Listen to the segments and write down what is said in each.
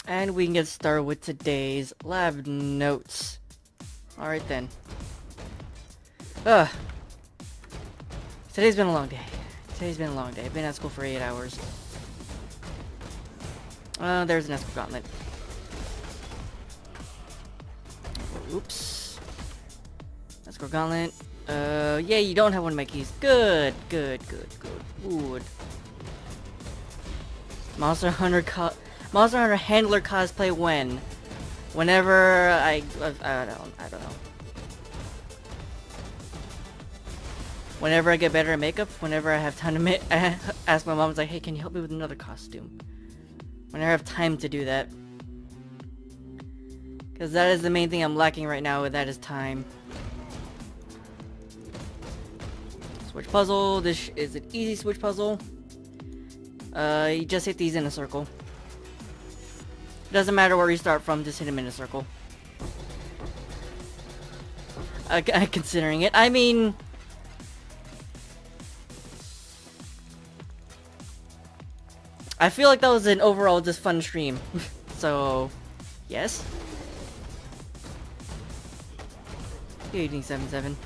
And we can get started with today's lab notes. Alright then. Ugh. Today's been a long day. I've been at school for 8 hours. There's an escape gauntlet. Oops. Escape gauntlet. Yeah, you don't have one of my keys. Good. Good. Monster Hunter handler cosplay when? Whenever I don't know. Whenever I get better at makeup, whenever I have time to ask my mom, like, hey, can you help me with another costume? Whenever I have time to do that. Because that is the main thing I'm lacking right now, and that is time. Switch puzzle. This is an easy switch puzzle. You just hit these in a circle. Doesn't matter where you start from, just hit them in a circle. Considering it, I mean... I feel like that was an overall just fun stream. So, yes. 1877.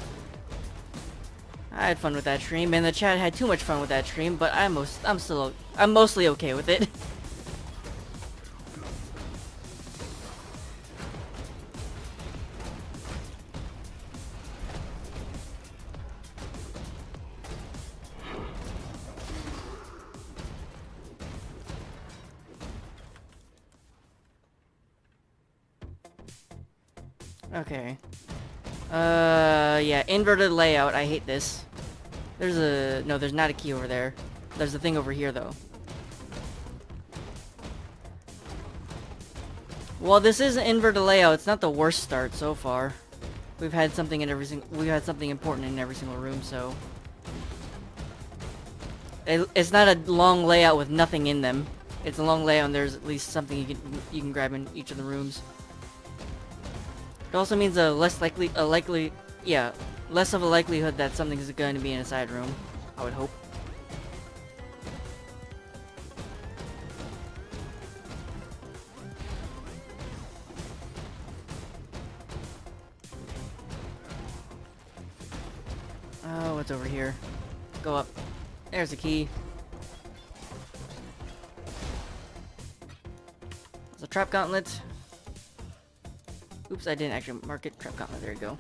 I had fun with that stream, and the chat had too much fun with that stream, but I'm mostly okay with it. Okay. Yeah, inverted layout. I hate this. No, there's not a key over there. There's a thing over here, though. Well, this is an inverted layout. It's not the worst start so far. We've had something important in every single room, so... It's not a long layout with nothing in them. It's a long layout and there's at least something you can grab in each of the rooms. It also means less of a likelihood that something is going to be in a side room. I would hope. Oh, what's over here? Go up. There's a key. There's a trap gauntlet. Oops, I didn't actually mark it. Trap gauntlet, there you go.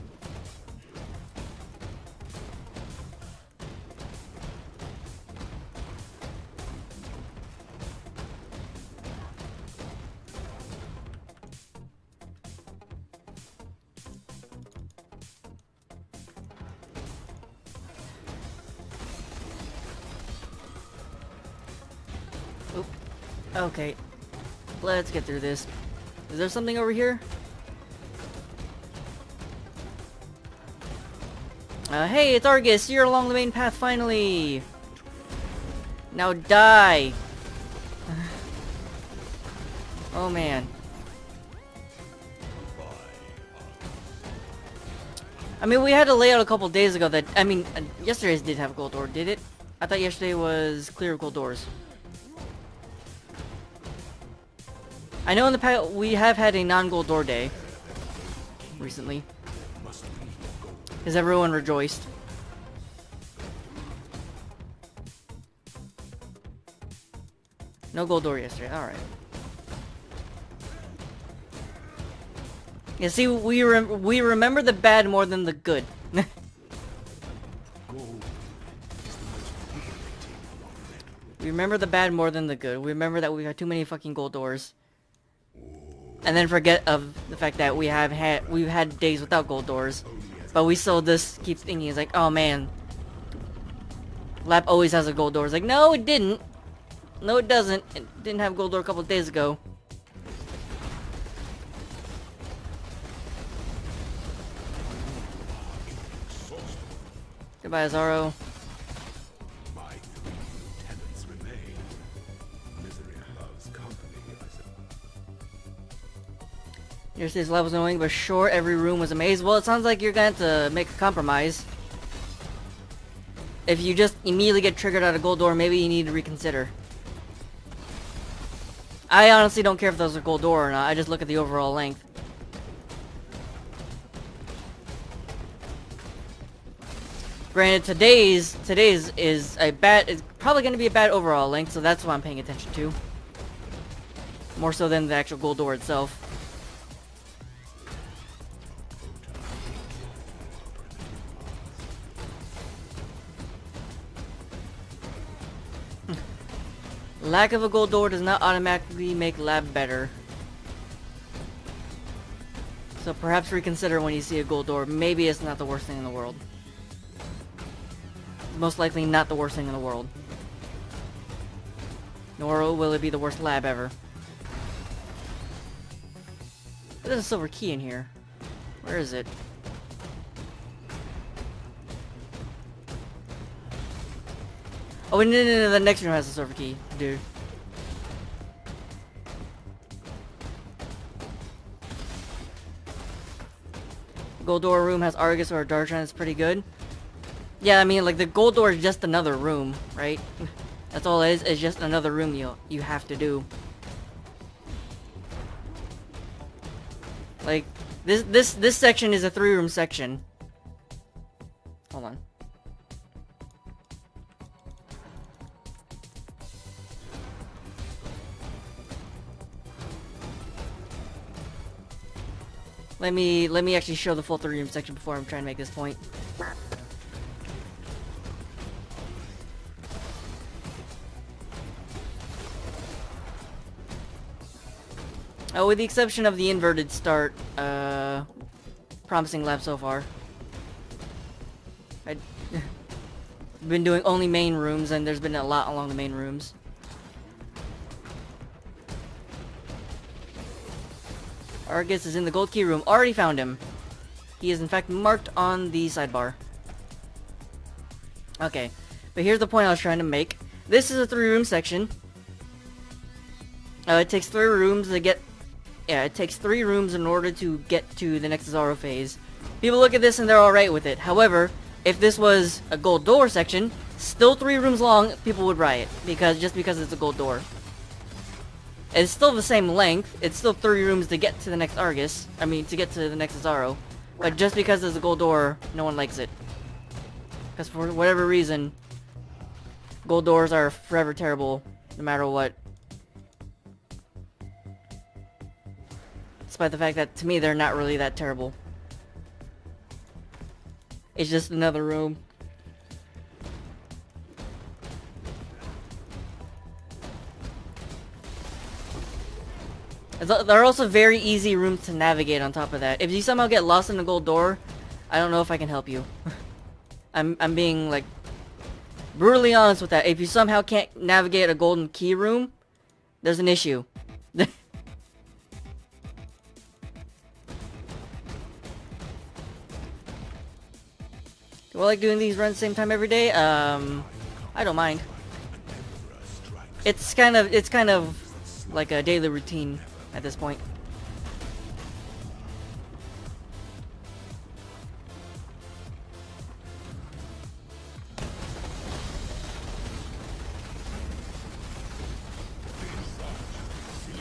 Oop. Okay. Let's get through this. Is there something over here? Hey, it's Argus! You're along the main path finally! Now die! Oh man. I mean, we had a layout a couple days ago that... I mean, yesterday's did have a gold door, did it? I thought yesterday was clear of gold doors. I know in the past we have had a non-gold door day. Recently. Because everyone rejoiced. No gold door yesterday. Alright. Yeah, see, we remember the bad more than the good. We remember the bad more than the good. We remember that we had too many fucking gold doors. And then forget of the fact that we've had days without gold doors. But we still just keep thinking, it's like, oh man, Lab always has a gold door. It's like, no, it didn't. No, it doesn't. It didn't have gold door a couple of days ago. Goodbye, Azaro. Yesterday's lab was annoying, but sure, every room was a maze. Well, it sounds like you're gonna have to make a compromise. If you just immediately get triggered out of gold door, maybe you need to reconsider. I honestly don't care if those are gold door or not. I just look at the overall length. Granted, today's is a bad. It's probably going to be a bad overall length, so that's what I'm paying attention to. More so than the actual gold door itself. Lack of a gold door does not automatically make lab better. So perhaps reconsider when you see a gold door. Maybe it's not the worst thing in the world. It's most likely not the worst thing in the world. Nor will it be the worst lab ever. There's a silver key in here. Where is it? Oh, no, the next room has a silver key, dude. Gold door room has Argus or Dartran. It's pretty good. Yeah, I mean, like, the gold door is just another room, right? That's all it is. It's just another room you have to do. Like, this section is a 3-room section. Hold on. Let me actually show the full 3-room section before I'm trying to make this point. Oh, with the exception of the inverted start, promising lab so far. I've been doing only main rooms, and there's been a lot along the main rooms. Argus is in the gold key room. Already found him. He is in fact marked on the sidebar. Okay, but here's the point I was trying to make. This is a 3-room section. It takes 3 rooms to get... Yeah, it takes 3 rooms in order to get to the next Zaro phase. People look at this and they're alright with it. However, if this was a gold door section, still 3 rooms long, people would riot. Just because it's a gold door. It's still the same length. It's still 3 rooms to get to the next Argus. I mean, to get to the next Zaro. But just because there's a gold door, no one likes it. Because for whatever reason, gold doors are forever terrible, no matter what. Despite the fact that, to me, they're not really that terrible. It's just another room. They're also very easy rooms to navigate on top of that. If you somehow get lost in a gold door, I don't know if I can help you. I'm being, like, brutally honest with that. If you somehow can't navigate a golden key room, there's an issue. Do I like doing these runs same time every day? I don't mind. It's kind of like a daily routine at this point.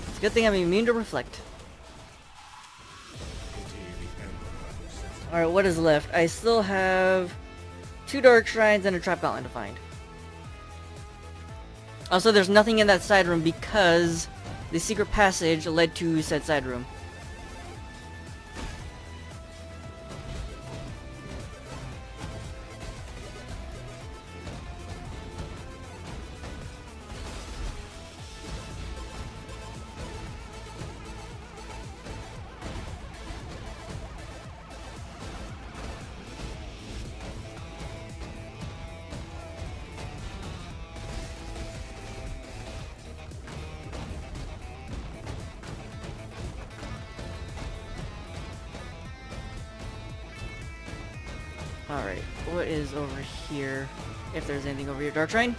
It's a good thing I'm immune to reflect. Alright, what is left? I still have 2 dark shrines and a trap gauntlet to find. Also, there's nothing in that side room because the secret passage led to said side room. Alright, what is over here? If there's anything over here. Dark Shrine?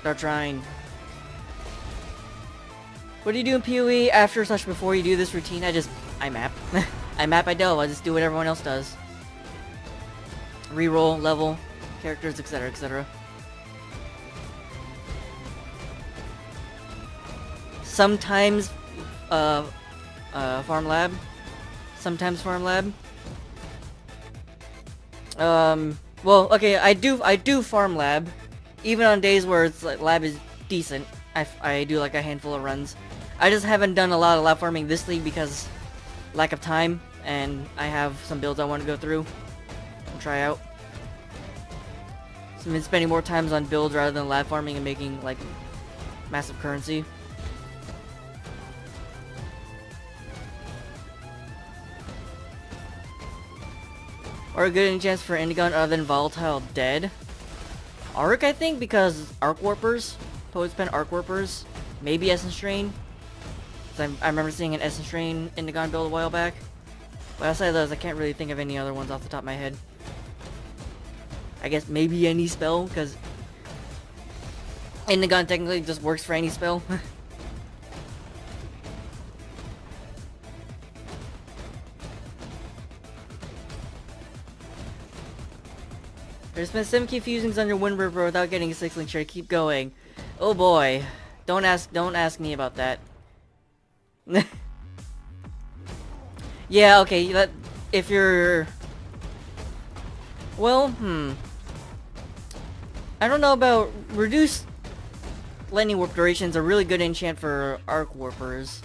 Dark Shrine. What do you do in PoE after / before you do this routine? I map. I map, I delve. I just do what everyone else does. Reroll, level, characters, etc, etc. Sometimes farm lab. Sometimes farm lab. Well, okay, I do farm lab, even on days where it's like lab is decent. I do like a handful of runs. I just haven't done a lot of lab farming this league because lack of time, and I have some builds I want to go through and try out. So I've been spending more times on builds rather than lab farming and making like massive currency. Or a good chance for Indigon other than Volatile Dead. Arc, I think, because Arc Warpers. Poets Pen Arc Warpers. Maybe Essence Strain. I remember seeing an Essence Strain Indigon build a while back. But outside of those, I can't really think of any other ones off the top of my head. I guess maybe any spell, because Indigon technically just works for any spell. There's been 7 key fusings on your Wind River without getting a 6-link share. Keep going. Oh boy. Don't ask me about that. Yeah, okay, if you're... Well, I don't know about... Reduced Lightning Warp duration's a really good enchant for Arc Warpers.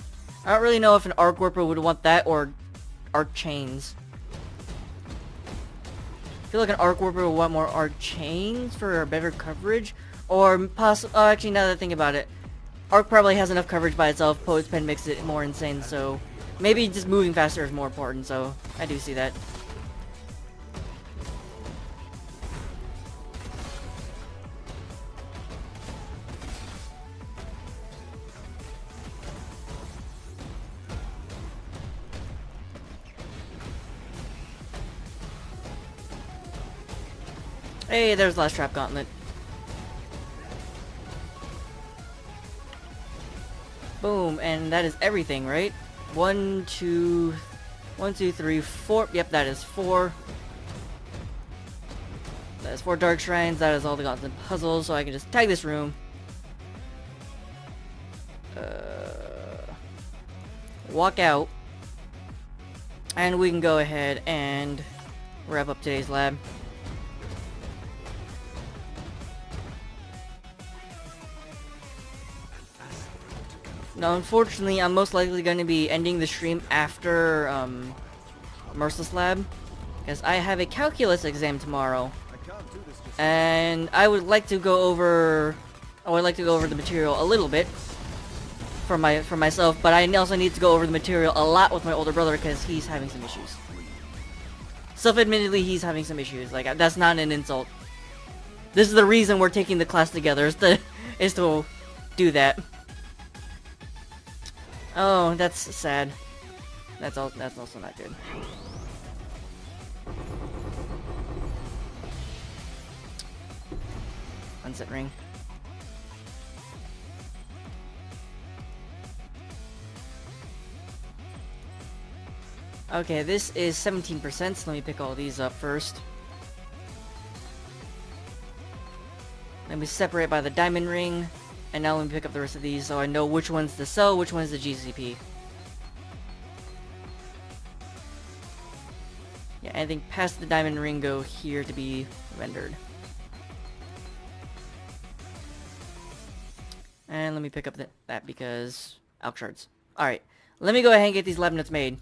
I don't really know if an Arc Warper would want that or Arc Chains. I feel like an Arc Warper would want more Arc Chains for better coverage. Or actually, now that I think about it, Arc probably has enough coverage by itself. Poet's Pen makes it more insane, so maybe just moving faster is more important, so I do see that. Hey, there's Last Trap Gauntlet. Boom, and that is everything, right? 1, 2, 3, 4. Yep, that is 4. That is 4 Dark Shrines. That is all the Gauntlet puzzles, so I can just tag this room. Walk out. And we can go ahead and wrap up today's lab. Now, unfortunately, I'm most likely going to be ending the stream after Merciless Lab, because I have a calculus exam tomorrow, and I would like to go over the material a little bit for myself, but I also need to go over the material a lot with my older brother because he's having some issues. Self-admittedly, he's having some issues. Like, that's not an insult. This is the reason we're taking the class together, is to do that. Oh, that's sad. That's also not good. Unset ring. Okay, this is 17%, so let me pick all these up first. Let me separate by the diamond ring. And now let me pick up the rest of these so I know which one's to sell, which one's the GCP. Yeah, anything past the diamond ring go here to be rendered. And let me pick up that because Alk shards. Alright, let me go ahead and get these lab notes made.